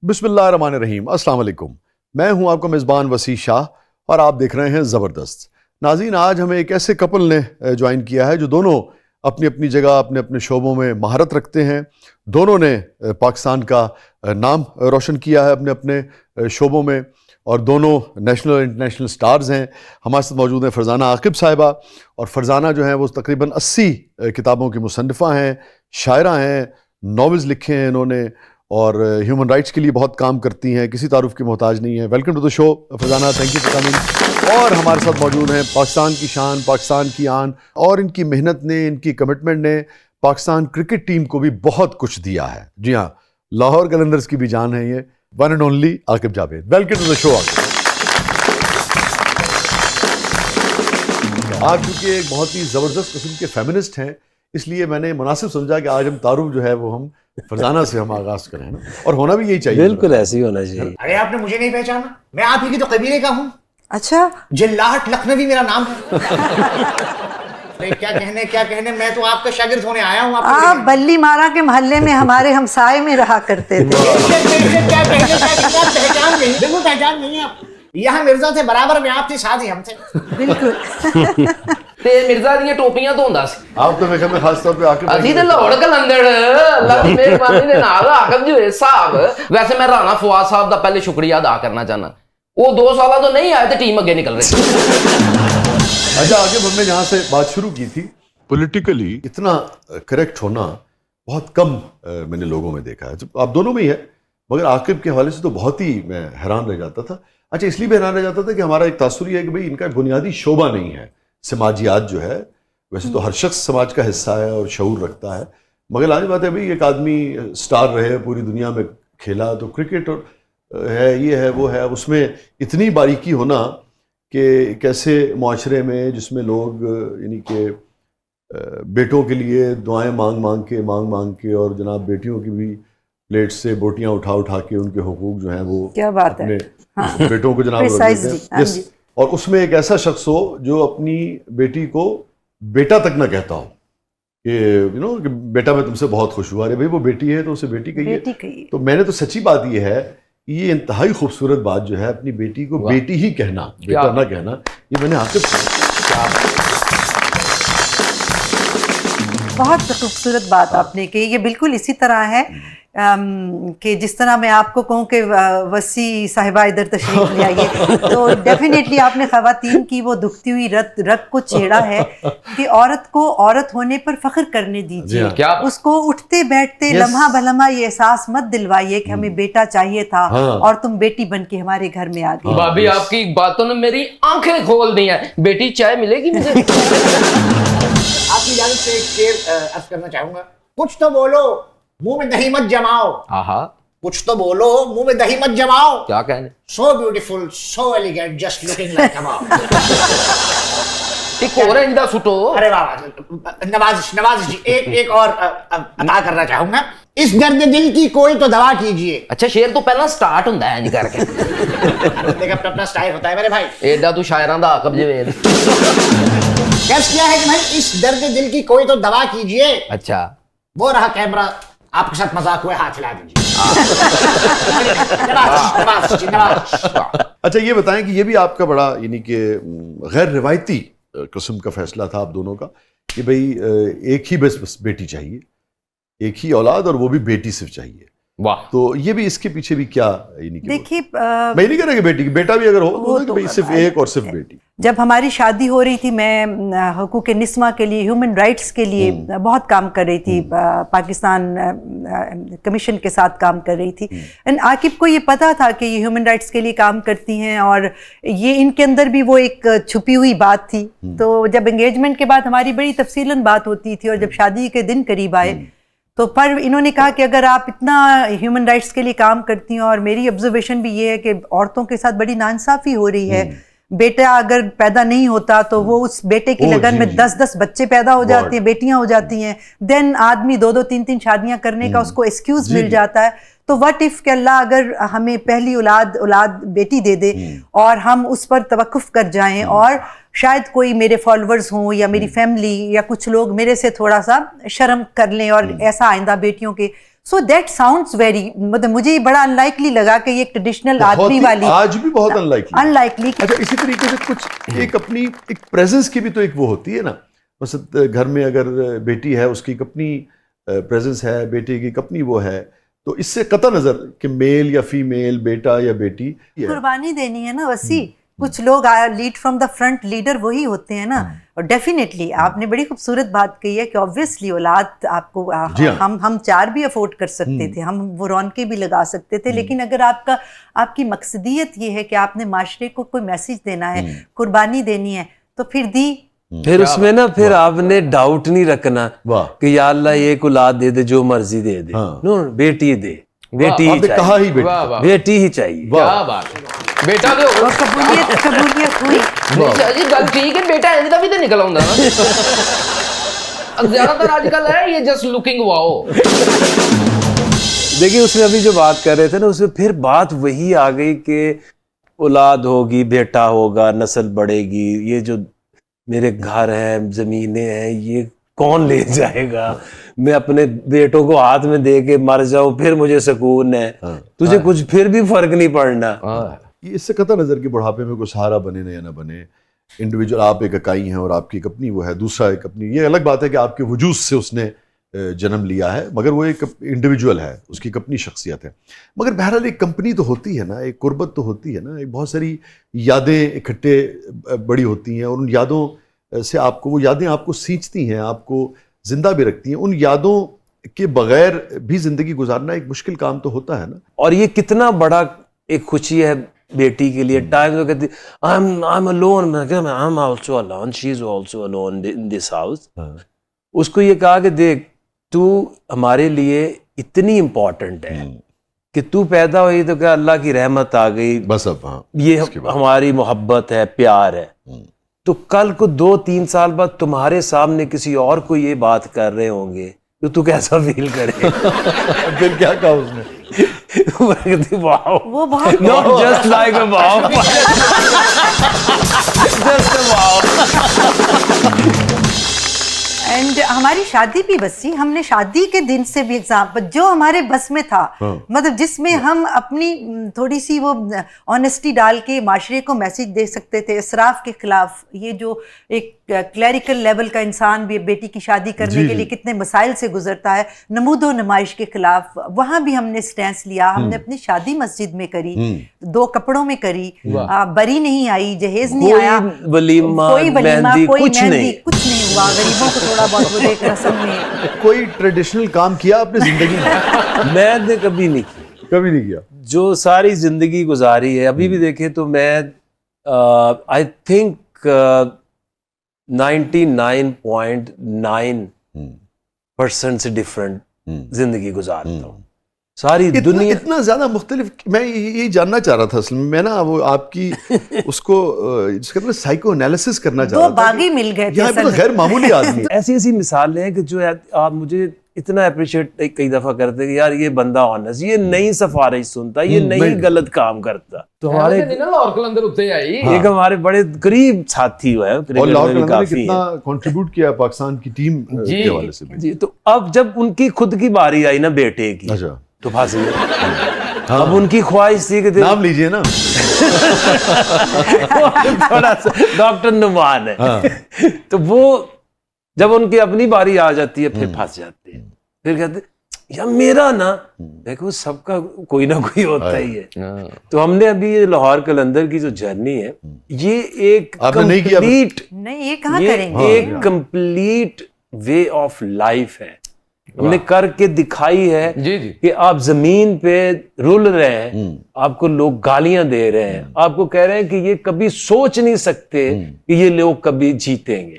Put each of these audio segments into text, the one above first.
बिस्मिल्लाहिर्रहमानिर्रहीम, अस्सलाम वालेकुम। मैं हूं आपका मेज़बान वसी शाह और आप देख रहे हैं ज़बरदस्त। नाज़रीन, आज हमें एक ऐसे कपल ने ज्वाइन किया है जो दोनों अपनी अपनी जगह अपने अपने शोबों में महारत रखते हैं। दोनों ने पाकिस्तान का नाम रोशन किया है अपने अपने शोबों में और दोनों नेशनल और इंटरनेशनल स्टार्स हैं। हमारे साथ मौजूद हैं फ़रज़ाना आकिब साहिबा, और फ़रज़ाना जो हैं वो तकरीबन 80 किताबों की मुसन्निफ़ा हैं, शायरा हैं, नॉवेल्स लिखे हैं इन्होंने और ह्यूमन राइट्स के लिए बहुत काम करती हैं, किसी तारुफ की मोहताज नहीं है। Welcome to the show Farzana, thank you for coming. और हमारे साथ मौजूद हैं पाकिस्तान की शान, पाकिस्तान की आन, और इनकी मेहनत ने, इनकी कमिटमेंट ने पाकिस्तान क्रिकेट टीम को भी बहुत कुछ दिया है। जी हाँ, लाहौर कलंदर्स की भी जान है ये, one and only Aqib Javed. Welcome to the show Aqib. आप चूँकि एक बहुत ही ज़बरदस्त किस्म के फेमिनिस्ट हैं, इसलिए मैंने मुनासिब समझा कि आज हम तारुफ जो है वो हम फ़रज़ाना से हम आगाज करें ना, और होना भी यही चाहिए। बिल्कुल ऐसे ही होना चाहिए। अरे आपने मुझे नहीं पहचाना, मैं आप ही की तो कबीले का हूँ। अच्छा, जिल्लाहट लखनवी मेरा नाम है। अरे क्या कहने, मैं तो आपका शागिर्द होने आया हूँ। आप बल्ली मारा के मोहल्ले में हमारे हमसाए में रहा करते थे। क्या पहचान नहीं, बिल्कुल पहचान नहीं है आप। यहाँ मिर्जा थे बराबर में, आप थे साथ ही हम थे। बिल्कुल। ते मिर्जा दी टोपियां तो हुंदा सी। आप तो मैं कहता खास तौर पे आकिब ਅਸੀਂ ਤੇ ਲਾਹੌਰ ਕਲੰਦੜ ਅੱਲਾਹ ਦੀ ਮਿਹਰਬਾਨੀ ਦੇ ਨਾਲ ਆਕਬ ਜੀ ਸਾਹਿਬ। वैसे मैं राणा फवाद साहब ਦਾ पहले शुक्रिया अदा करना चाहना, वो 2 साल तो नहीं आए तो टीम आगे निकल रही। अच्छा आकिब, हमने जहाँ से बात शुरू की थी, पॉलिटिकली इतना करेक्ट होना बहुत कम मैंने लोगों में देखा है। आप दोनों में ही है, मगर आकिब के हवाले से तो बहुत ही मैं हैरान रह जाता था। अच्छा, इसलिए भी हैरान रह जाता था कि हमारा एक तासुर है कि भाई इनका बुनियादी शोबा नहीं है। समाजियात जो है, वैसे तो हर शख्स समाज का हिस्सा है और शऊर रखता है, मगर लाज़मी बात है भाई एक आदमी स्टार रहे, पूरी दुनिया में खेला, तो क्रिकेट है, ये है, वो है, उसमें इतनी बारीकी होना कि कैसे माशरे में जिसमें लोग यानी कि बेटों के लिए दुआएं मांग मांग के और जनाब बेटियों की भी प्लेट से बोटियां उठा के उनके हुकूक जो हैं वो क्या बात अपने है। बेटों को जनाब रख देते हैं। यस, और उसमें एक ऐसा शख्स हो जो अपनी बेटी को बेटा तक ना कहता हो कि कि बेटा मैं तुमसे बहुत खुश हुआ। अरे भाई वो बेटी है तो उसे बेटी कहिए। तो मैंने तो सच्ची बात ये है, ये इंतहाई खूबसूरत बात जो है अपनी बेटी को बेटी ही कहना, बेटा ना कहना, ये मैंने आकिब बहुत खूबसूरत बात आपने कही। ये बिल्कुल इसी तरह है कि जिस तरह मैं आपको कहूँ कि वसी साहिबा इधर तशरीफ ले आइए, तो डेफिनेटली आपने ख़वातीन की वो दुखती हुई रग को छेड़ा है कि औरत को औरत होने पर फख्र करने दीजिए। क्या उसको उठते बैठते लम्हा भलमा ये एहसास मत दिलवाइए कि हमें बेटा चाहिए था और तुम बेटी बन के हमारे घर में आ गई। भाभी आपकी बातों ने मेरी आंखें खोल दी हैं। बेटी चाय मिलेगी मुझे? आपकी इजाजत से एक शेर अर्ज करना चाहूंगा। कुछ तो बोलो, मुंह में दही मत जमाओ। आहा, कुछ तो बोलो, मुंह में दही मत जमाओ। क्या कहने? So beautiful, so elegant, just looking like a mom. एक और इंदा सुटो। अरे वाह, नवाज जी, एक और अदा करना चाहूंगा। इस दर्द दिल की कोई तो दवा कीजिए। अच्छा, शेर तो पहला स्टार्ट होता है नहीं करके। देख अपना स्टाइल होता है मेरे भाई। एडा तू शायरां दा आकब जवेद। कैसे किया है कि भाई इस दर्द दिल की कोई तो दवा कीजिए। अच्छा, वो रहा कैमरा, आपके साथ मजाक हुआ, हाथ हिला दीजिए। अच्छा, ये बताएं कि ये भी आपका बड़ा यानी कि गैर रिवायती किस्म का फैसला था आप दोनों का कि भाई एक ही बस बेटी चाहिए, एक ही औलाद, और वो भी बेटी सिर्फ चाहिए। वाह। तो ये भी इसके पीछे भी क्या यानी कि देखिए, मैं नहीं कह रहा कि बेटी की, बेटा भी अगर हो तो भाई सिर्फ एक और सिर्फ बेटी। जब हमारी शादी हो रही थी, मैं हुकूक निस्मा के लिए, ह्यूमन राइट्स के लिए बहुत काम कर रही थी, पाकिस्तान कमीशन के साथ काम कर रही थी। एंड आकिब को ये पता था कि ये ह्यूमन राइट्स के लिए काम करती हैं और ये इनके अंदर भी वो एक छुपी हुई बात थी। तो जब एंगेजमेंट के बाद हमारी बड़ी तफसीलन बात होती थी और जब शादी के दिन करीब आए तो पर इन्होंने कहा कि अगर आप इतना ह्यूमन राइट्स के लिए काम करती हैं, और मेरी ऑब्जर्वेशन भी ये है कि औरतों के साथ बड़ी नाइंसाफ़ी हो रही है, बेटा अगर पैदा नहीं होता तो वो उस बेटे की लगन में 10-10 बच्चे पैदा हो जाते हैं, बेटियां हो जाती हैं, देन आदमी 2-2 3-3 शादियां करने का उसको एक्सक्यूज मिल जाता है। तो व्हाट इफ कि अल्लाह अगर हमें पहली औलाद बेटी दे दे और हम उस पर तवक्कुफ कर जाएं और शायद कोई मेरे फॉलोअर्स हों या मेरी फैमिली या कुछ लोग मेरे से थोड़ा सा शर्म कर लें और ऐसा आइंदा बेटियों के, सो दैट साउंड्स वेरी, मतलब मुझे ये बड़ा अनलाइकली लगा कि ये ट्रेडिशनल आदमी वाली, आज भी बहुत अनलाइकली। अच्छा, इसी तरीके से कुछ एक अपनी एक प्रेजेंस की भी तो एक वो होती है ना, मतलब घर में अगर बेटी है उसकी एक अपनी प्रेजेंस है, बेटे की एक अपनी वो है, तो इससे कतई नजर कि मेल या फीमेल, बेटा या बेटी, कुर्बानी देनी है ना वसी। कुछ लोग lead from the front, leader वही होते हैं ना। और डेफिनेटली आपने बड़ी खूबसूरत बात कही है कि ऑब्वियसली औलाद आपको हम 4 भी अफोर्ड कर सकते थे, हम वो रौनके भी लगा सकते थे, लेकिन अगर आपकी मकसदियत ये है कि आपने माशरे को कोई मैसेज देना है, कुर्बानी देनी है, तो फिर दी। फिर उसमें ना फिर आपने डाउट नहीं रखना कि या अल्लाह एक औलाद दे दे, जो मर्जी दे दे। नो, बेटी दे, बेटी ही चाहिए, कहा ही बेटी ही चाहिए। क्या बात है, बेटा दे और कबूलियत हुई। जी गल ठीक है, बेटा इंज दा भी तो निकल आंदा ना। ज्यादातर आजकल है ये जस्ट लुकिंग वाओ। देखिए उसमें अभी जो बात कर रहे थे ना, उसमें फिर बात वही आ गई कि औलाद होगी, बेटा होगा, नस्ल बढ़ेगी, ये जो मेरे घर हैं, जमीनें हैं, ये कौन ले जाएगा? मैं अपने बेटों को हाथ में दे के मर जाऊं फिर मुझे सुकून है, तुझे कुछ फिर भी फर्क नहीं पड़ना। इससे कतई नजर की बुढ़ापे में कोई सहारा बने ना या ना बने, इंडिविजुअल आप एक इकाई हैं और आपकी एक अपनी वो है, दूसरा एक अपनी, ये अलग बात है कि आपके वजूद से उसने जन्म लिया है, मगर वो एक इंडिविजुअल है, उसकी एक अपनी शख्सियत है। मगर बहरहाल एक कंपनी तो होती है ना, एक कुर्बत तो होती है ना, एक बहुत सारी यादें इकट्ठे बड़ी होती हैं, और उन यादों से आपको, वो यादें आपको सींचती हैं, आपको जिंदा भी रखती हैं। उन यादों के बगैर भी जिंदगी गुजारना एक मुश्किल काम तो होता है ना। और ये कितना बड़ा एक खुशी है बेटी के लिए। टाइम तो कहती I am alone, I am also alone, she is also alone in this house. उसको ये कहा कि देख तू हमारे लिए इतनी इम्पोर्टेंट है कि तू पैदा हुई तो क्या अल्लाह की रहमत आ गई, बस अब ये हमारी मोहब्बत है, प्यार है। तो कल को 2-3 साल बाद तुम्हारे सामने किसी और को ये बात कर रहे होंगे तो तू कैसा फील करे? फिर क्या कहा उसने? वो बहुत not just like a wow, just a wow. And हमारी शादी भी वसी, हमने शादी के दिन से भी एग्जाम्पल जो हमारे बस में था, मतलब जिसमें हम अपनी थोड़ी सी वो ऑनेस्टी डाल के माशरे को मैसेज दे सकते थे इसराफ के खिलाफ। ये जो एक क्लैरिकल लेवल का इंसान भी बेटी की शादी करने के लिए कितने मसाइल से गुजरता है, नमूदो नुमाइश के खिलाफ, वहां भी हमने स्टैंड लिया। हमने अपनी शादी मस्जिद में करी, 2 कपड़ों में करी, बरी नहीं आई, जहेज नहीं आया, वलीमा, कोई वलीमा, कोई कुछ मेहंदी, कुछ नहीं हुआ। गरीबों को थोड़ा बहुत वो देख रस्म में। कोई ट्रेडिशनल काम किया आपने जिंदगी में? मैंने कभी नहीं किया, कभी नहीं किया। जो सारी जिंदगी गुजारी है, अभी भी देखें तो मैं आई थिंक 99.9% से डिफरेंट जिंदगी गुजारता हूँ। सारी दुनिया इतना ज्यादा मुख्तलिफ। मैं ये जानना चाह रहा था असल में, मैं ना वो आपकी उसको जिसका मतलब साइको एनालिसिस करना चाह रहा था। 2 बागी मिल गए थे। तो गैर मामूली आदमी। ऐसी ऐसी मिसालें हैं कि जो आप मुझे इतना अप्रिशिएट कई दफा करते कि यार ये बंदा ऑनेस्ट, ये नई सिफारिश सुनता, ये नई गलत काम करता। तो हमारे लाहौर कलंदर उत्ते आई एक हमारे बड़े करीब साथी हुआ है, और लाहौर कलंदर ने कितना कंट्रीब्यूट किया पाकिस्तान की टीम के हवाले से भी। जी, तो अब जब उनकी खुद की बारी आई ना बेटे की, अच्छा, तो फंस गए। अब उनकी ख्वाहिश थी कि नाम लीजिए ना। थोड़ा सा डॉक्टर नुमान है। तो वो जब उनकी अपनी बारी आ जाती है फिर फंस जाते हैं, फिर कहते यार मेरा ना, देखो सबका कोई ना कोई होता ही है। तो हमने अभी ये लाहौर कलंदर की जो जर्नी है, ये एक कंप्लीट नहीं, ये कहाँ करेंगे, एक कंप्लीट वे ऑफ लाइफ है। हमने करके दिखाई है कि आप जमीन पे रुल रहे हैं, आपको लोग गालियां दे रहे हैं, आपको कह रहे हैं कि ये कभी सोच नहीं सकते कि ये लोग कभी जीतेंगे।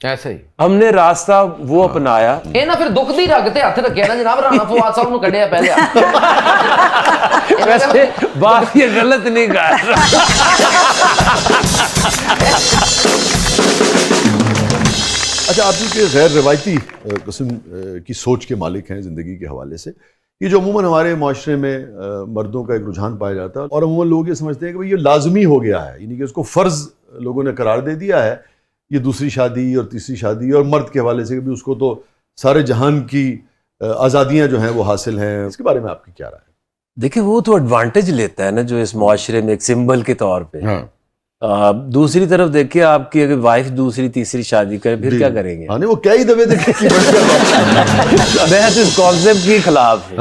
ऐसे ही हमने रास्ता वो अपनाया। ये ना फिर दुख दी रग ते हथ रखे ना जनाब, राणा फवाद साहब नु कढ़िया पहले। वैसे बात ये गलत नहीं कर रहा। अच्छा, आप जो गैर रिवायती किस्म की सोच के मालिक हैं जिंदगी के हवाले से, ये जो अमूमन हमारे माशरे में मर्दों का एक रुझान पाया जाता है और अमूमन लोग ये समझते हैं कि भाई ये लाजमी हो गया है, यानी कि उसको फ़र्ज़ लोगों ने करार दे दिया है, ये दूसरी शादी और तीसरी शादी, और मर्द के हवाले से भी उसको तो सारे जहान की आज़ादियाँ जो हैं वो हासिल हैं। इसके बारे में आपकी क्या राय है? देखिए वो तो एडवांटेज लेता है ना जो इस माशरे में एक सिंबल के तौर पे। दूसरी तरफ देखिए आपकी अगर वाइफ दूसरी तीसरी शादी करे फिर क्या करेंगे? हाँ नहीं, वो क्या ही दबे दे मैं तो इस कॉन्सेप्ट के खिलाफ हूँ।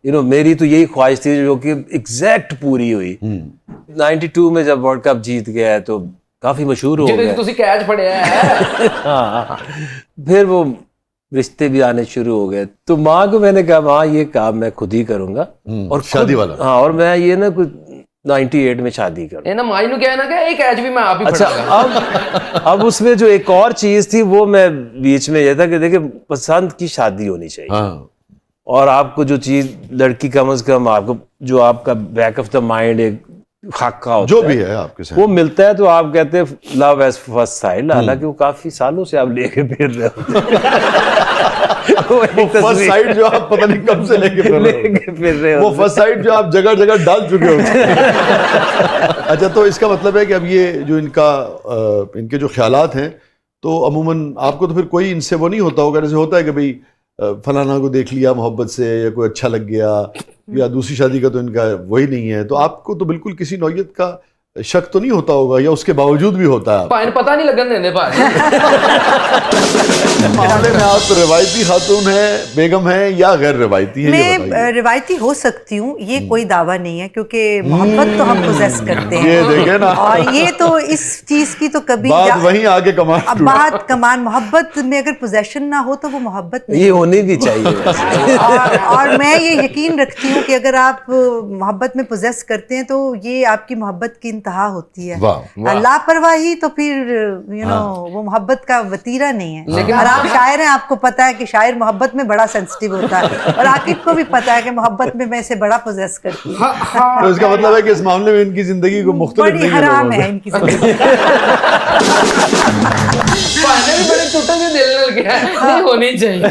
यू नो मेरी तो यही ख्वाहिश थी जो कि एग्जैक्ट पूरी हुई। 92 में जब वर्ल्ड कप जीत गया तो काफी मशहूर हो गया। ਤੁਸੀਂ कैच फड़िया है। हाँ, फिर वो रिश्ते भी आने शुरू हो गए। तो माँ को मैंने कहा माँ ये काम मैं खुद ही करूंगा और शादी वाला। हाँ, और मैं ये ना कुछ 98 में शादी करूँ। ये ना माई नु कहना कि एक कैच भी मैं आप ही अच्छा, फड़ाऊंगा। अब उसमें जो एक और चीज थी वो मैं बीच में ये था कि देखिए पसंद की शादी होनी चाहिए। हाँ। और आपको जो चीज लड़की कम से कम आपको जो आपका बैक ऑफ द माइंड एक खाका होता जो भी है आपके साथ वो मिलता है तो आप कहते हैं लव एज फर्स्ट साइड। हालांकि वो काफी सालों से आप लेके फिर रहे हो। फर्स्ट साइड जो आप पता नहीं कब से लेके फिर रहे हो वो फर्स्ट साइड जो आप जगह जगह डाल चुके हो। अच्छा, तो इसका मतलब है कि अब ये जो इनके जो ख्यालात हैं तो अमूमन आपको तो फिर कोई इनसे वो नहीं होता होगा, जैसे होता है कि भाई फलाना को देख लिया मोहब्बत से या कोई अच्छा लग गया या दूसरी शादी का तो इनका वही नहीं है, तो आपको तो बिल्कुल किसी नौयत का शक तो नहीं होता होगा या उसके बावजूद भी होता है? भाई पता नहीं लगन देंगे भाई। मामले में आप रिवायती खातून है, बेगम है या गैर रिवायती है? ये मैं रिवायती हो सकती हूँ, ये कोई दावा नहीं है क्योंकि मोहब्बत तो हम पोजेस करते हैं। ये देखे ना, और ये तो इस चीज की तो कभी बात वहीं आगे कमान अब बात कमान मोहब्बत में अगर पोजेशन ना हो तो वो मोहब्बत नहीं ये होनी भी चाहिए। और मैं ये यकीन रखती हूँ कि अगर आप मोहब्बत में पोजेस करते हैं तो ये आपकी मोहब्बत की इंतहा होती है। लापरवाही तो फिर यू नो वो मोहब्बत का वतीरा नहीं है। लेकिन और आप शायर हैं, आपको पता है कि शायर मोहब्बत में बड़ा सेंसिटिव होता है और आकिब को भी पता है कि मोहब्बत में मैं इसे बड़ा पोजेस करती हूँ। तो इसका मतलब है कि इस मामले में इनकी जिंदगी को मुख्तलिफ बड़ी हराम है इनकी जिंदगी। भाई भी बड़े टूटे से दिल लग गया नहीं होनी चाहिए।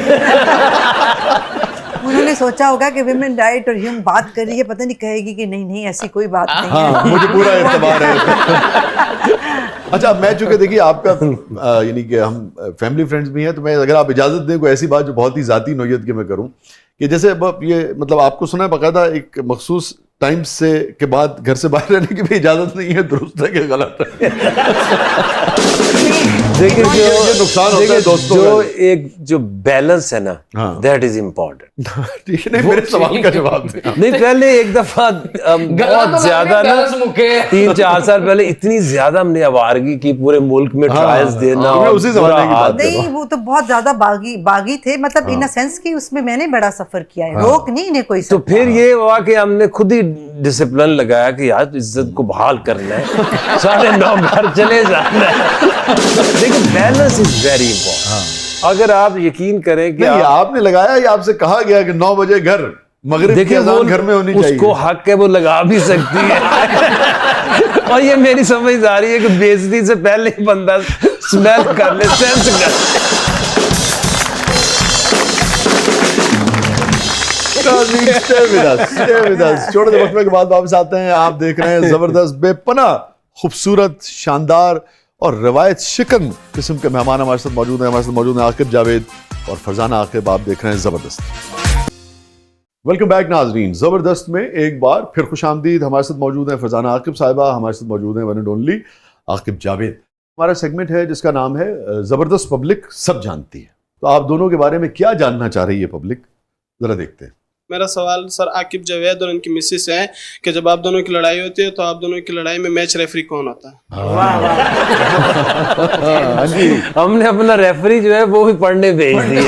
उन्होंने सोचा होगा कि विमेन राइट और ह्यूम बात कर रही है, पता नहीं कहेगी कि नहीं नहीं ऐसी कोई बात नहीं है। हाँ, मुझे पूरा एतबार है। अच्छा, मैं चूंकि देखिए आपका यानी कि हम फैमिली फ्रेंड्स भी हैं, तो मैं अगर आप इजाज़त दें कोई ऐसी बात जो बहुत ही ज़ाती नौयत की मैं करूं कि जैसे अब ये मतलब आपको सुना है बाकायदा एक मखसूस टाइम से के बाद घर से बाहर रहने की भी इजाज़त नहीं है, दुरुस्त है कि गलत है? देखिए ये नुकसान होता है दोस्तों जो का। एक जो बैलेंस है ना दैट इज इम्पोर्टेंट। ठीक है, नहीं मेरे सवाल का जवाब दें। नहीं पहले एक दफा बहुत ज्यादा ना 3-4 साल पहले इतनी ज्यादा हमने आवारगी की पूरे मुल्क में ट्रायल्स देना और उसी जमाने की बात नहीं, वो तो बहुत ज्यादा बागी थे, मतलब इन सेंस की उसमें मैंने बड़ा सफर किया है, रोक नहीं ने कोई। तो फिर ये हुआ कि हमने खुद ही डिसिप्लिन लगाया कि यार इज्जत को बहाल करना है, सारे लोग घर चले जाना है। लेकिन बैलेंस इज वेरी इंपॉर्टेंट। अगर आप यकीन करें कि आपने लगाया या आपसे कहा गया कि 9 बजे घर मगरिब की अज़ान घर में होनी चाहिए? उसको हक है, वो लगा भी सकती है। और ये मेरी समझ आ रही है कि बेइज्जती से पहले ही बंदा स्मेल कर ले, सेंस कर। छोटे से वक्फे के बाद वापस आते हैं। आप देख रहे हैं जबरदस्त, बेपनाह खूबसूरत, शानदार और रवायत शिकन किस्म के मेहमान हमारे साथ मौजूद हैं। हमारे साथ मौजूद हैं आकिब जावेद और फरजाना आकिब। आप देख रहे हैं जबरदस्त। वेलकम बैक नाजरीन, जबरदस्त में एक बार फिर खुशामदीद। हमारे साथ मौजूद हैं फरजाना आकिब साहिबा, हमारे साथ मौजूद हैं one and only Aqib Javed. हमारा सेगमेंट है जिसका नाम है जबरदस्त पब्लिक सब जानती है। तो आप दोनों के बारे में क्या जानना चाह रही है पब्लिक, जरा देखते हैं। मेरा सवाल सर आकिब जावेद और उनकी मिसेस है कि जब आप दोनों की लड़ाई होती है तो आप दोनों की लड़ाई में मैच रेफरी कौन होता है? हमने अपना रेफरी जो है वो भी पढ़ने भेज दिया।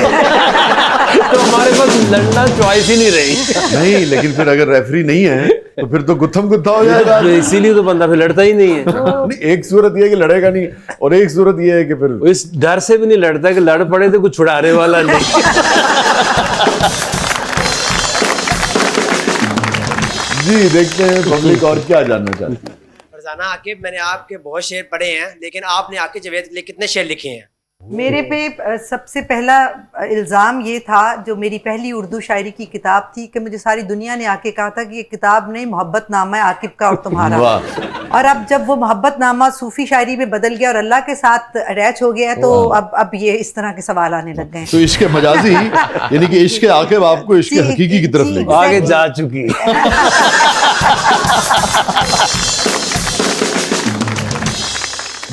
तो हमारे पास लड़ना चॉइस ही नहीं रही। नहीं, लेकिन फिर अगर रेफरी नहीं है तो फिर तो गुत्थम गुत्था हो जाएगा। इसीलिए तो बंदा फिर लड़ता ही नहीं है। नहीं, एक सूरत ये है कि लड़ेगा नहीं और एक सूरत ये है कि फिर इस डर से भी नहीं लड़ता कि लड़ पड़े तो कुछ छुड़ाने वाला नहीं। जी देखते हैं पब्लिक और क्या जानना चाहती है। फरजाना आकिब, मैंने आपके बहुत शेर पढ़े हैं लेकिन आपने आकिब जावेद के लिए कितने शेर लिखे हैं? मेरे पे सबसे पहला इल्ज़ाम ये था, जो मेरी पहली उर्दू शायरी की किताब थी, कि मुझे सारी दुनिया ने आके कहा था कि ये किताब नहीं, मोहब्बत नामा है आकिब का और तुम्हारा। और अब जब वो मोहब्बत नामा सूफी शायरी में बदल गया और अल्लाह के साथ अटैच हो गया है, तो अब ये इस तरह के सवाल आने लग गए। तो इश्क मजाजी यानी कि इश्क आकिब आपको इश्क हकीकी की तरफ ले गया। आगे जा चुकी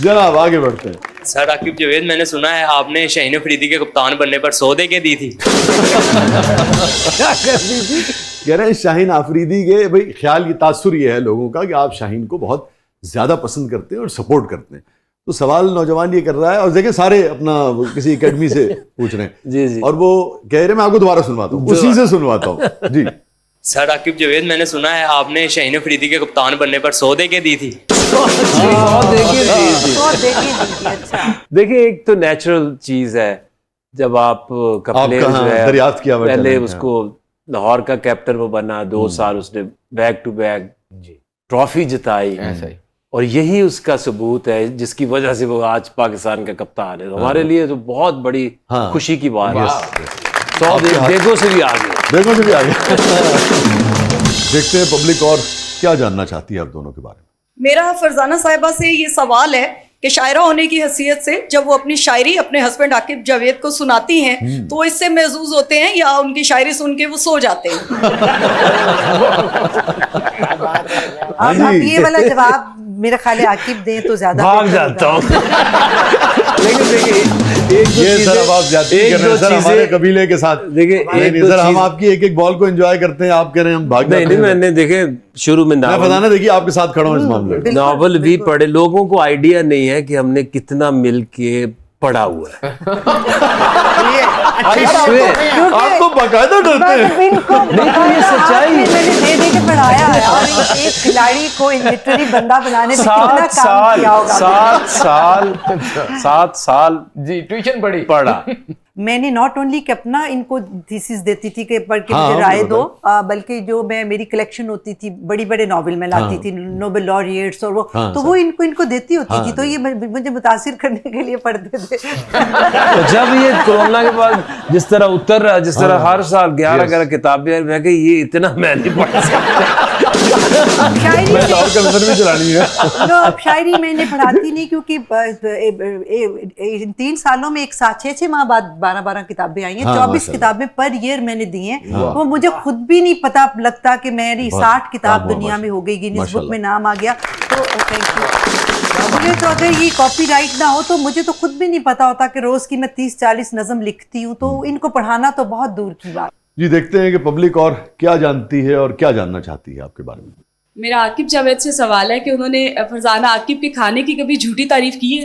जनाब आगे बढ़ते हैं। सर आकिब जावेद, मैंने सुना है आपने शाहीन अफरीदी के कप्तान बनने पर 100 दे के दी थी। क्या कर दी थी? कह रहे हैं शाहीन आफरीदी के, भाई ख्याल ये तासुर ये है लोगों का कि आप शाहीन को बहुत ज्यादा पसंद करते हैं और सपोर्ट करते हैं। तो सवाल नौजवान ये कर रहा है, और देखिए सारे अपना किसी एकेडमी से पूछ रहे हैं जी जी। और वो कह रहे मैं आपको दोबारा सुनवाता हूँ, उसी से सुनवाता हूँ जी। सर आकिब जावेद, मैंने सुना है आपने शाहीन अफरीदी के कप्तान बनने पर 100 दे के दी थी। देखिए, एक तो नेचुरल चीज है, जब आप प्लेयर जो है दरियाफ्त किया पहले उसको लाहौर का कैप्टन वो बना, 2 साल उसने बैक टू बैक ट्रॉफी जिताई, और यही उसका सबूत है जिसकी वजह से वो आज पाकिस्तान का कप्तान है। हमारे लिए तो बहुत बड़ी खुशी की बात है। 100 देखो से भी आगे, देखो से भी आगे। देखते हैं पब्लिक और क्या जानना चाहती है आप दोनों के बारे में। मेरा फरजाना साहिबा से ये सवाल है कि शायरा होने की हैसियत से जब वो अपनी शायरी अपने हस्बैंड आकिब जावेद को सुनाती हैं, तो इससे महजूज होते हैं या उनकी शायरी सुन के वो सो जाते हैं? अब ये वाला जवाब मेरा ख्याल है आकिब दें तो ज्यादा भाग जाता हूँ। लेकिन देखिए, ये सर अब आप जाती कर रहे हैं सर हमारे कबीले के साथ। देखिए, नहीं सर, हम आपकी एक एक बॉल को एंजॉय करते हैं, आप कह रहे हैं हम भाग जाते हैं। नहीं, मैंने देखे शुरू में फरजाना देखिए आपके साथ खड़ा हूं इस मामले में। नॉवल भी पढ़े, लोगों को आइडिया नहीं है कि हमने कितना मिल के पढ़ा हुआ है। आप तो बाकायदा डरते हैं। नहीं तो ये सच्चाई है। मैंने दे के पढ़ाया है, और एक खिलाड़ी को लिटरली बंदा बनाने में कितना काम किया होगा। 7 साल जी ट्यूशन पढ़ा। मैंने नॉट ओनली कि अपना इनको थीसिस देती थी कि पढ़ के हाँ, मुझे राय दो, बल्कि जो मेरी कलेक्शन होती थी, बड़ी बड़े नॉवेल में लाती थी, नोबेल लॉरिएट्स और वो, तो वो इनको देती होती थी, तो ये मुझे मुतासिर करने के लिए पढ़ते थे। तो जब ये कोरोना के बाद जिस तरह उतर रहा, जिस तरह हर साल 11 किताबें, मैं कही ये इतना मैं नहीं पढ़ सकता। शायरी मैंने पढ़ाती नहीं, क्योंकि इन 3 सालों में एक साथ 6 माह बाद 12 किताबें आई हैं। 24 किताबें पर ईयर मैंने दी हैं। तो मुझे खुद भी नहीं पता लगता कि मेरी 60 किताब दुनिया में हो गई, गिनीज बुक में नाम आ गया। तो थैंक यू। मुझे तो अगर ये कॉपीराइट ना हो तो मुझे तो खुद भी नहीं पता होता कि रोज की मैं 30-40 नज़म लिखती हूँ। तो इनको पढ़ाना तो बहुत दूर की बात। जी, देखते हैं कि पब्लिक और क्या जानती है और क्या जानना चाहती है आपके बारे में। मेरा आकिब जावेद से सवाल है कि उन्होंने फरजाना आकिब के खाने की कभी झूठी तारीफ की है?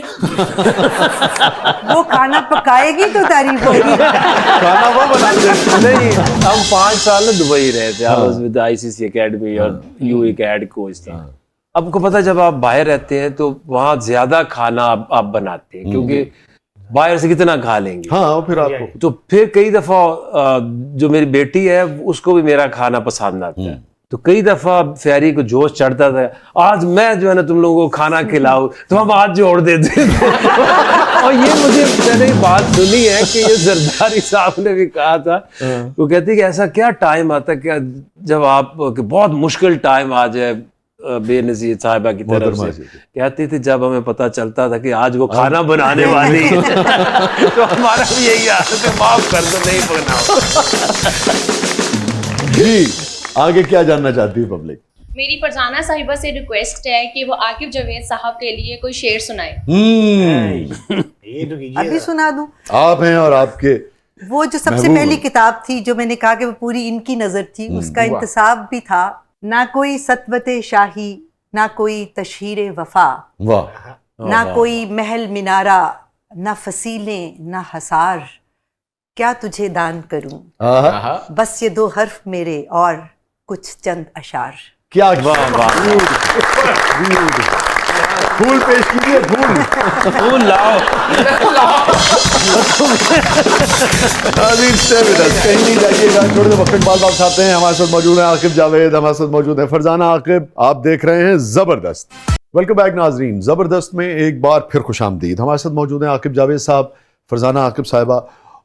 वो खाना पकाएगी तो तारीफ होगी। खाना वो बनाते नहीं, हम 5 साल दुबई रहे थे। I was with ICC academy और यूए का हेड कोच था। आपको पता, जब आप बाहर रहते हैं तो वहाँ ज्यादा खाना आप बनाते हैं, क्योंकि बाहर से कितना खा लेंगे। हाँ, फिर आपको तो फिर कई दफा जो मेरी बेटी है उसको भी मेरा खाना पसंद आता है, तो कई दफा फैरी को जोश चढ़ता था, आज मैं जो है ना तुम लोगों को खाना खिलाऊं, तो हम हाथ जोड़ देते थे। और ये मैंने बात सुनी है कि ये जरदारी साहब ने भी कहा था। वो कहती कि ऐसा क्या टाइम आता क्या जब आप बहुत मुश्किल टाइम आ जाए बेनज़ीर साहिबा की तरफ से, कहती थी जब हमें पता चलता था कि आज वो खाना बनाने वाली है, तो हमारा भी यही हालत है, माफ कर दो नहीं बनाओ। जी, आगे क्या जानना चाहती है पब्लिक? मेरी फरजाना साहिबा से रिक्वेस्ट है कि वो आकिब जावेद साहब के लिए कोई शेर सुनाए। अभी सुना दूं? आप हैं और आपके वो जो सबसे पहली किताब थी जो मैंने कहा कि वो पूरी इनकी नजर थी, उसका इंतसाब भी था। ना कोई सतवते शाही, ना कोई तशहीरे वफा, वाह, ना कोई महल मिनारा, ना फसीले ना हसार, क्या तुझे दान करूं, बस ये 2 हर्फ मेरे और कुछ चंद अशार। क्या फूल पेश कीजिए, फूल लाओ। कहीं नहीं जाइएगा, थोड़े से वक्त बाद वापस आते हैं। हमारे साथ मौजूद है आकिब जावेद, हमारे साथ मौजूद है फरजाना आकिब। आप देख रहे हैं जबरदस्त। वेलकम बैक नाजरीन। जबरदस्त में एक बार फिर खुशामदीद। हमारे साथ मौजूद है आकिब जावेद साहब, फरजाना आकिब साहिबा।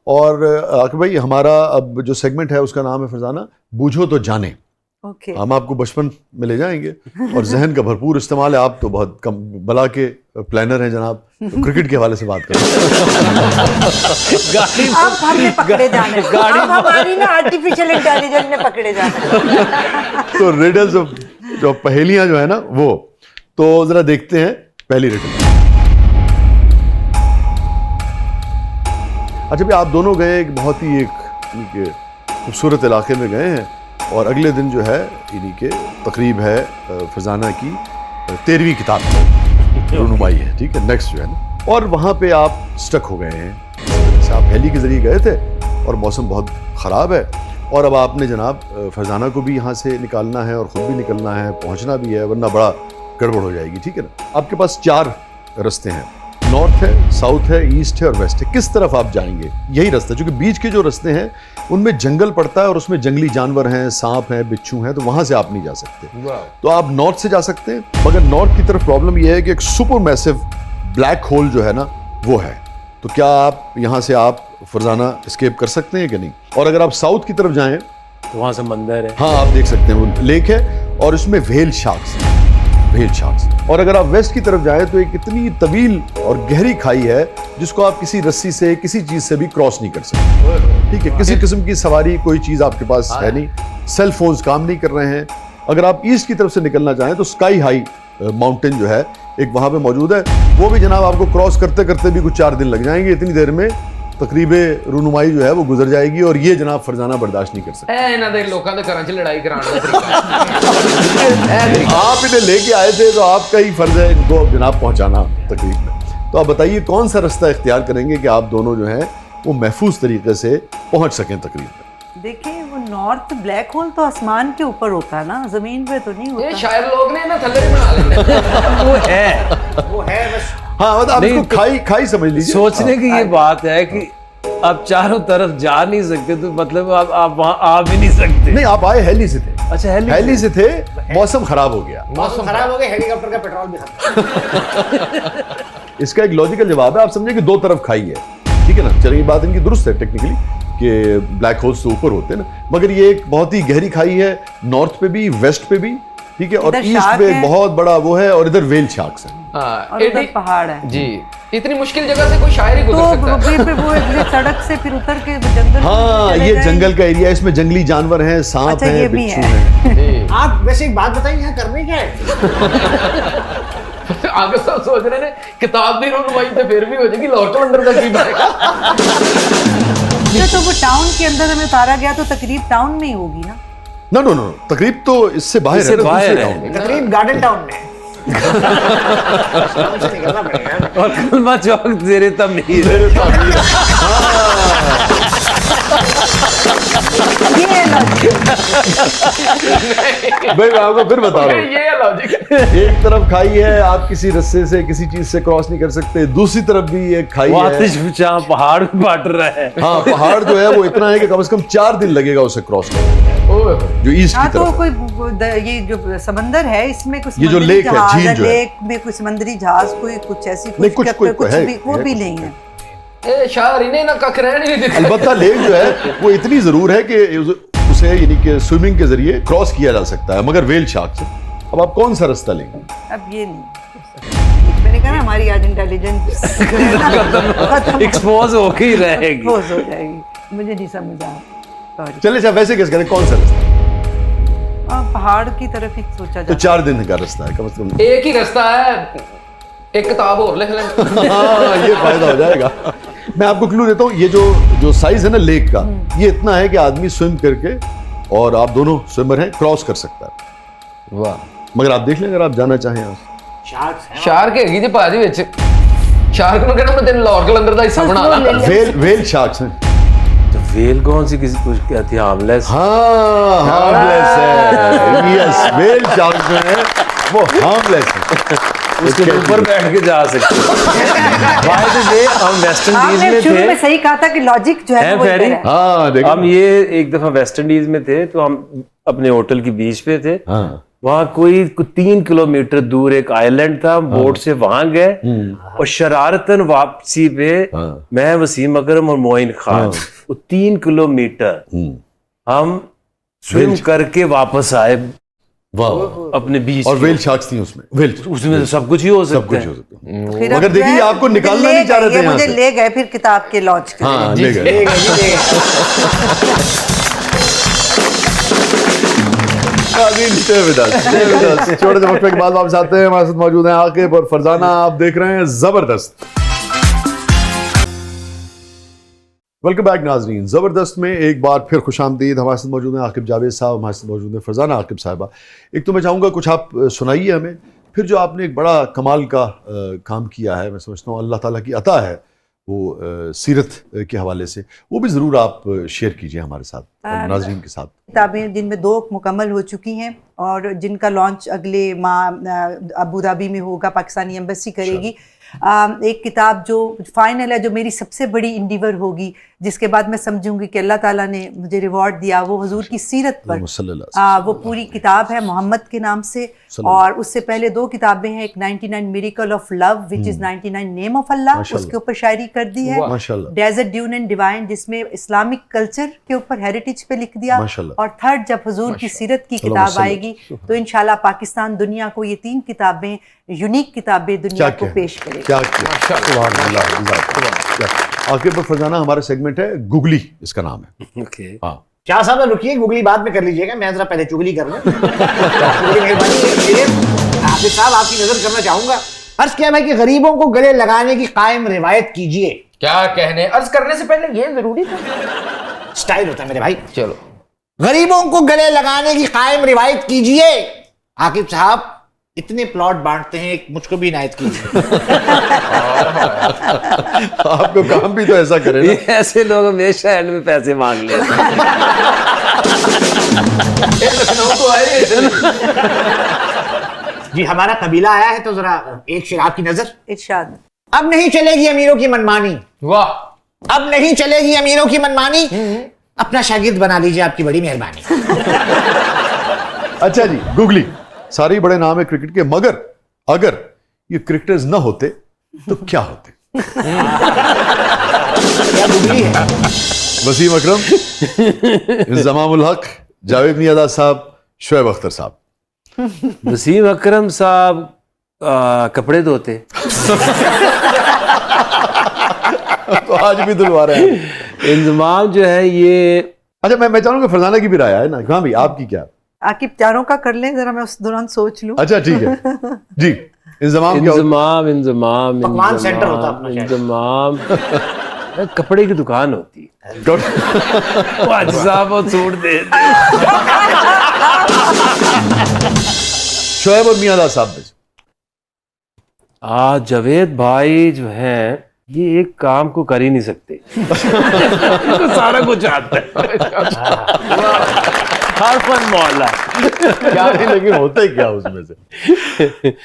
और आकिब भाई, हमारा अब जो सेगमेंट है उसका नाम है फरजाना बूझो तो जाने। ओके। हम आपको बचपन में ले जाएंगे और जहन का भरपूर इस्तेमाल है। आप तो बहुत कम बला के प्लानर हैं जनाब, तो क्रिकेट के हवाले से बात करें। आप हमने पकड़े जाने, आप हमारी ना आर्टिफिशियल इंटेलिजेंस में पकड़े जाने। तो रिडल्स जो पहेलियां जो है ना वो, तो जरा देखते हैं पहली रिडल। अच्छा भाई, आप दोनों गए एक बहुत ही एक खूबसूरत इलाके में गए हैं और अगले दिन जो है इन्हीं के तकरीब है फरजाना की 13वीं किताब की रूनुमाई है, ठीक है, नेक्स्ट जो है ना, और वहाँ पे आप स्टक हो गए हैं। आप हेली के ज़रिए गए थे और मौसम बहुत ख़राब है और अब आपने जनाब फरजाना को भी यहाँ से निकालना है और ख़ुद भी निकलना है, पहुँचना भी है, वरना बड़ा गड़बड़ हो जाएगी, ठीक है ना। आपके पास 4 रास्ते हैं, नॉर्थ है, साउथ है, ईस्ट है और वेस्ट है। किस तरफ आप जाएंगे? यही रास्ता, क्योंकि बीच के जो रास्ते हैं उनमें जंगल पड़ता है और उसमें जंगली जानवर हैं, सांप हैं, बिच्छू हैं, तो वहां से आप नहीं जा सकते। तो आप नॉर्थ से जा सकते हैं, मगर नॉर्थ की तरफ प्रॉब्लम यह है कि एक सुपर मैसिव ब्लैक होल जो है ना वो है। तो क्या आप यहाँ से आप फरजाना एस्केप कर सकते हैं कि नहीं? और अगर आप साउथ की तरफ जाएं तो वहाँ समंदर है। हाँ, आप देख सकते हैं वो लेक है और उसमें व्हेल शार्क्स, व्हेल शार्क्स। और अगर आप वेस्ट की तरफ जाएं तो एक इतनी तवील और गहरी खाई है जिसको आप किसी रस्सी से, किसी चीज से भी क्रॉस नहीं कर सकते, ठीक है। किसी किस्म की सवारी कोई चीज आपके पास है नहीं, सेल फोन्स काम नहीं कर रहे हैं। अगर आप ईस्ट की तरफ से निकलना चाहें तो स्काई हाई माउंटेन जो है एक वहां पे मौजूद है, वो भी जनाब आपको क्रॉस करते करते भी कुछ 4 दिन लग जाएंगे। इतनी देर में तकरीबे रूनुमाई जो है वो गुजर जाएगी और ये जनाब फरजाना बर्दाश्त नहीं कर सकते। इन्हां दे लोकां दे घरां च लड़ाई कराने दा तरीका। आप इन्हें लेके आए थे तो आपका ही फर्ज है इनको जनाब पहुंचाना तकरीब में। तो आप बताइए कौन सा रास्ता इख्तियार करेंगे कि आप दोनों जो हैं वो महफूज तरीके से पहुंच सकें तकरीब में? देखिए, वो नॉर्थ ब्लैक होल तो आसमान के ऊपर होता है ना, जमीन पे तो नहीं होता। ये शायर लोग ने ना थल्ले भी बना लेते। वो है बस। हाँ, मतलब आप इसको खाई समझ लीजिए। सोचने की ये बात है कि आप चारों तरफ जा नहीं सकते, तो मतलब आप वहाँ आ भी नहीं सकते। नहीं, आप आए हेली से थे। अच्छा, हेली से थे, मौसम खराब हो गया, मौसम खराब हो गया, हेलीकॉप्टर का पेट्रोल भी खत्म। इसका एक लॉजिकल जवाब है। आप समझे कि 2 तरफ खाई है, ठीक है ना। चलिए, ये बात इनकी दुरुस्त है टेक्निकली कि ब्लैक होल्स तो ऊपर होते हैं ना, मगर ये एक बहुत ही गहरी खाई है, नॉर्थ पे भी, वेस्ट पे भी, ठीक है, और ईस्ट पे एक बहुत बड़ा वो है और इधर व्हेल शार्क्स है। और उधर पहाड़ है जी। इतनी मुश्किल जगह से कोई शायर ही गुजर सकता है। तो वो एक सड़क से फिर उतर के जंगल। हाँ, ये जंगल का एरिया है, इसमें जंगली जानवर हैं, सांप हैं, बिच्छू हैं। आप वैसे एक बात बताइए, यहाँ करने क्या है? आगे सब सोच रहे हैं किताब भी रूनुमाई तो फिर भी हो जाएगी, लाहौर कलंदर का की बनेगा। तो वो टाउन के अंदर हमें उतारा गया तो तकरीब टाउन में ही होगी ना? नो, तकरीब तो इससे बाहर है, बाहर है। तकरीब गार्डन टाउन में है। टाउन से निकलना पड़ेगा। और कलमा चौक ज़ेरे तमीर। भाई मैं आपको फिर बता रहा हूँ, ये लॉजिक। एक तरफ खाई है, आप किसी रस्से से, किसी चीज से क्रॉस नहीं कर सकते, दूसरी तरफ भी एक खाई है, जहाँ पहाड़ बांट रहा है। हाँ, पहाड़ जो है वो इतना है कि कम से कम 4 दिन लगेगा उसे क्रॉस करने, जो ईस्ट की तो तरफ है। कोई ये जो समंदर है इसमें कुछ ये जो लेक है, झील जो है, लेक में कुछ समुद्री जहाज, कोई कुछ ऐसी नहीं, कुछ है, भी वो भी नहीं है। ए शायर इन्हें ना कख रहने नहीं देते। अलबत्ता लेक जो है वो इतनी जरूर है कि उसे यानी कि स्विमिंग के जरिए क्रॉस किया जा सकता है, मगर व्हेल शार्क से। अब आप कौन सा रास्ता लेंगे? अब ये नहीं, मैंने कहा ना हमारी आज इंटेलिजेंस एक्सपोज होके ही रहेगी, एक्सपोज हो जाएगी। मुझे नहीं समझ आ। चले अच्छा, वैसे कैसे करें, कौन सा रास्ता? पहाड़ की तरफ ही सोचा तो जाता 4 दिन का रास्ता है कम से कम। एक ही रास्ता है, एक किताब और लिख लें। हाँ, ये फायदा हो जाएगा। मैं आपको क्लू देता हूँ, ये जो साइज है ना लेक का, ये इतना है कि आदमी स्विम करके, और आप दोनों स्विमर हैं, क्रॉस कर सकता है। वाह। मगर आप देख लें अगर आप जाना चाहें। शार्क हैगी जी भाजी विच, शार्क ਨੂੰ कहना मैं तेन लाहौर कलंदर ਦਾ हिस्सा बना ला। व्हेल शार्क्स हैं। तो व्हेल कौन सी किसी कुछ कहती है? हार्मलेस। हाँ, हार्मलेस है। यस, व्हेल शार्क्स जो है वो हार्मलेस है, उसके ऊपर बैठ के जा सकते हैं। बाय द वे, हम वेस्ट इंडीज में शुरू में थे। सही कहा था कि लॉजिक जो है वो फेरी। इधर है। हाँ, देखिए हम ये एक दफा वेस्ट इंडीज में थे, तो हम अपने होटल की बीच पे थे। हाँ, वहाँ कोई 3 किलोमीटर दूर एक आइलैंड था, हम बोट से वहां गए और शरारतन वापसी पे मैं, वसीम अकरम और मोइन खान वो 3 किलोमीटर हम स्विम करके वापस आए अपने बीच। और वेल शार्क्स थी उसमें, उसमें तो सब कुछ ही हो सकता है। फिर मगर अब देखिए, जो है, आपको निकालना ले नहीं चाह रहे गए, थे यहाँ मुझे से। ले गए फिर किताब के लॉन्च के लिए। हाँ, ले गए। छोटे से वक्फे के बाद वापस आते हैं। हमारे साथ मौजूद हैं आकिब और फरजाना। आप देख रहे हैं जबरदस्त। वेलकम बैक नाजरीन। जबरदस्त में एक बार फिर खुशामदीद। हमारे साथ मौजूद हैं आकिब जावेद साहब, हमारे साथ मौजूद हैं फरजाना आकिब साहिबा। एक तो मैं चाहूँगा कुछ आप सुनाइए हमें, फिर जो आपने एक बड़ा कमाल का काम किया है, मैं समझता हूँ अल्लाह ताला की अता है वो सीरत के हवाले से, वो भी ज़रूर आप शेयर कीजिए हमारे साथ और नाज़रीन के साथ। किताबें जिनमें 2 मुकम्मल हो चुकी हैं और जिनका लॉन्च अगले माह अबू धाबी में होगा, पाकिस्तानी एम्बेसी करेगी। एक किताब जो फाइनल है, जो मेरी सबसे बड़ी इंडिवर होगी, जिसके बाद मैं समझूंगी कि अल्लाह ताला ने मुझे रिवॉर्ड दिया, वो हुजूर की सीरत पर वो पूरी किताब है मोहम्मद के नाम से। और उससे पहले 2 किताबें हैं, एक 99 miracle of love which is 99 name of Allah, उसके ऊपर शायरी कर दी है। डेजर्ट ड्यून एंड डिवाइन, जिसमें इस्लामिक कल्चर के ऊपर हेरिटेज पे लिख दिया। और थर्ड जब हुजूर की सीरत की किताब आएगी तो इंशाल्लाह पाकिस्तान दुनिया को ये 3 किताबें, यूनिक किताबें दुनिया को पेश करेगी। क्या आकिब और फरजाना, हमारा सेगमेंट है गुगली, इसका नाम है। हाँ, शाह साहब रुकिए, गुगली बाद में कर लीजिएगा, मैं जरा पहले चुगली कर लूं। मेहरबानी आकिब साहब, आपकी नजर करना चाहूंगा। अर्ज किया मैं कि गरीबों को गले लगाने की कायम रिवायत कीजिए। क्या कहने, अर्ज करने से पहले ये जरूरी था, स्टाइल होता है मेरे भाई। चलो, गरीबों को गले लगाने की कायम रिवायत कीजिए। आकिब साहब इतने प्लॉट बांटते हैं, एक मुझको भी इनायत कीजिए। आपको काम भी तो ऐसा करे ना। ऐसे लोग हमेशा एंड में पैसे मांग लेते हैं। जी, हमारा कबीला आया है तो जरा एक शेर आपकी नजर। इरशाद। अब नहीं चलेगी अमीरों की मनमानी। वाह, अब नहीं चलेगी अमीरों की मनमानी। अपना शागिर्द बना लीजिए, आपकी बड़ी मेहरबानी। अच्छा जी, गुगली, सारे बड़े नाम है क्रिकेट के, मगर अगर ये क्रिकेटर्स ना होते तो क्या होते? क्या गुगली है? वसीम अकरम, इंजमामुल हक, जावेद मियां साहब, शुएब अख्तर साहब। वसीम अकरम साहब कपड़े धोते। तो आज भी धुलवा रहे हैं। इंजमाम जो है ये, अच्छा, मैं चाहूंगा फरजाना की भी राय है ना। हाँ भाई, आपकी क्या? आकिब चारों का कर लें जरा, मैं उस दौरान सोच लूं। अच्छा ठीक है जी। इंजमाम पकवान सेंटर होता है अपना शायद। इंजमाम कपड़े की दुकान होती है। साहब वो सूट दे। शुएब और मियां साहब। जावेद भाई जो है ये एक काम को कर ही नहीं सकते। इनको सारा कुछ आता है। हर फन मौला क्या नहीं, लेकिन होता है क्या उसमें से?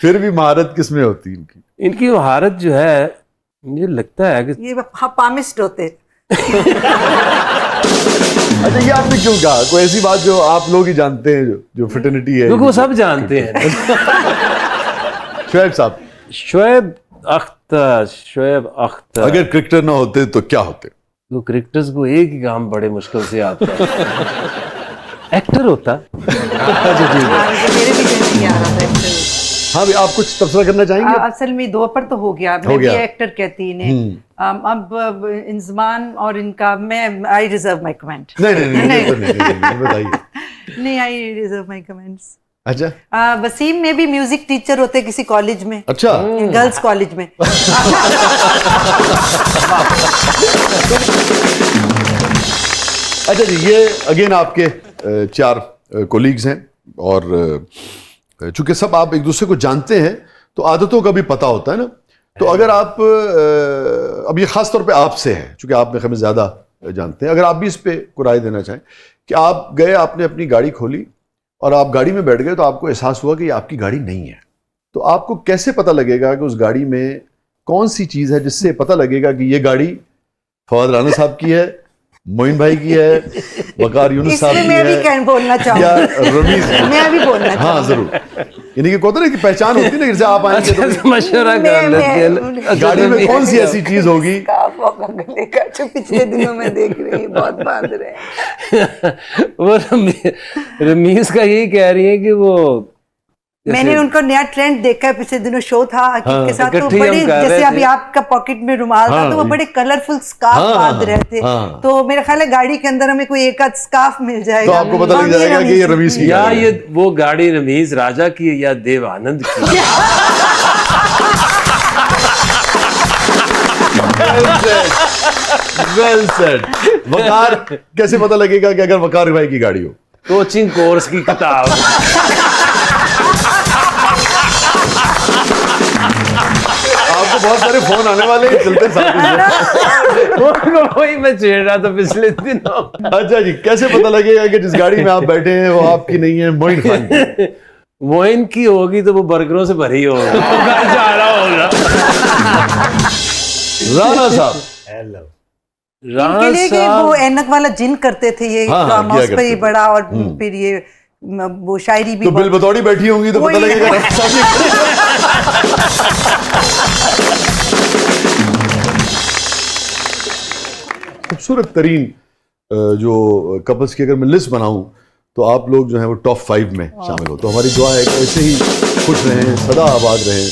फिर भी महारत किसमें होती है इनकी? इनकी महारत जो है, मुझे लगता है कि ये पामिस्ट होते। अच्छा, ये आपने क्यों कहा? कोई ऐसी बात जो आप लोग ही जानते हैं, जो फ्रेटर्निटी है? क्योंकि वो सब जानते हैं। शुएब साहब। शुएब अख्तर अगर क्रिकेटर ना होते तो क्या होते? तो क्रिकेटर्स को एक ही काम बड़े मुश्किल से आता है, एक्टर होता। मेरे भी नहीं आ रहा था एक्टर। हाँ भी, आप कुछ तबसरा करना चाहेंगे? असल में 2 पर तो हो गया, मैं भी एक्टर कहती इन्हें। अब इंजमान और इनका मैं आई रिजर्व माय कमेंट। नहीं बताइए। नहीं, आई रिजर्व माय कमेंट्स। अच्छा, वसीम में भी म्यूजिक टीचर होते किसी कॉलेज में। अच्छा, गर्ल्स कॉलेज में। अच्छा जी, ये अगेन आपके 4 कोलीग्स हैं और चूंकि सब आप एक दूसरे को जानते हैं तो आदतों का भी पता होता है ना। तो अगर आप अब ये खास तौर पे आपसे है, चूंकि आप में हमें ज़्यादा जानते हैं, अगर आप भी इस पे को राय देना चाहें कि आप गए, आपने अपनी गाड़ी खोली और आप गाड़ी में बैठ गए तो आपको एहसास हुआ कि ये आपकी गाड़ी नहीं है, तो आपको कैसे पता लगेगा कि उस गाड़ी में कौन सी चीज़ है जिससे पता लगेगा कि ये गाड़ी फवाद राना साहब की है मोइन भाई की है, वकार यूनुस साहब इसमें की मैं भी है, क्या बोलना या चाहूँगी, रमीज की? मैं भी बोलना हाँ चाहूँगी। जरूर, यानी कि कहते ना कि पहचान होती है ना, जैसे आप आएंगे तो मशवरा कर मैं- लेते हैं। मैं- अच्छा, गाड़ी में कौन सी ऐसी चीज होगी? स्कार्फ होगा गले का, जो पिछले दिनों में देख रही हूँ बहुत बांध रहे हैं। वो रमीज का यही कह रही है कि वो मैंने उनको नया ट्रेंड देखा है, पिछले दिनों शो था आकिब के साथ, तो इकट्ठी बड़े हम कर रहे जैसे अभी थे। आपका पॉकेट में रुमाल था, तो वो बड़े कलरफुल स्कार्फ हाँ, बांध रहे थे। हाँ। तो मेरा ख्याल है गाड़ी के अंदर हमें कोई एक आध स्कार्फ मिल जाएगा, तो आपको पता लग और जाएगा कि ये रमीज की या गाड़ी है। ये वो गाड़ी रमीज राजा की है या देव आनंद की है। Well said. वकार कैसे पता लगेगा कि अगर वकार भाई की गाड़ी हो? कोचिंग कोर्स की किताब। आपको बहुत सारे फोन आने वाले हैं, चलते साथ में। वही मैं छेड़ रहा था पिछले दिनों। अच्छा जी, कैसे पता लगेगा कि जिस गाड़ी में आप बैठे हैं वो आपकी नहीं है, मोइन खान की? मोइन की होगी तो वो बर्गरों से भरी होगी, वो घर जा रहा होगा। राणा साहब, राणा इनके लिए कि वो साहब ऐनक वाला जिन करते थे ये हाँ, ड्रामा, किया उस पर करते ये थे। बड़ा, और फिर ये वो शायरी भी तो बहुत- बिल बतौड़ी बैठी होंगी तो पता वही- लगेगा राणा साहब की। खूबसूरत तरीन जो कपल्स की अगर मैं लिस्ट बनाऊं तो आप लोग जो है वो टॉप 5 में शामिल हो। तो हमारी दुआ है कि ऐसे ही खुश रहें, सदा आबाद रहें,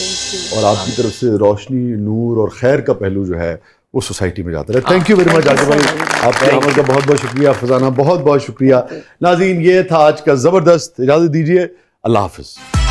और आपकी तरफ से रोशनी, नूर और खैर का पहलू जो है वो सोसाइटी में जाता रहे। Thank you very much Aqib भाई, आपका आमद का बहुत बहुत शुक्रिया। फजाना बहुत बहुत शुक्रिया। नाज़रीन, ये था आज का ज़बरदस्त। इजाज़त दीजिए, अल्लाह हाफिज़।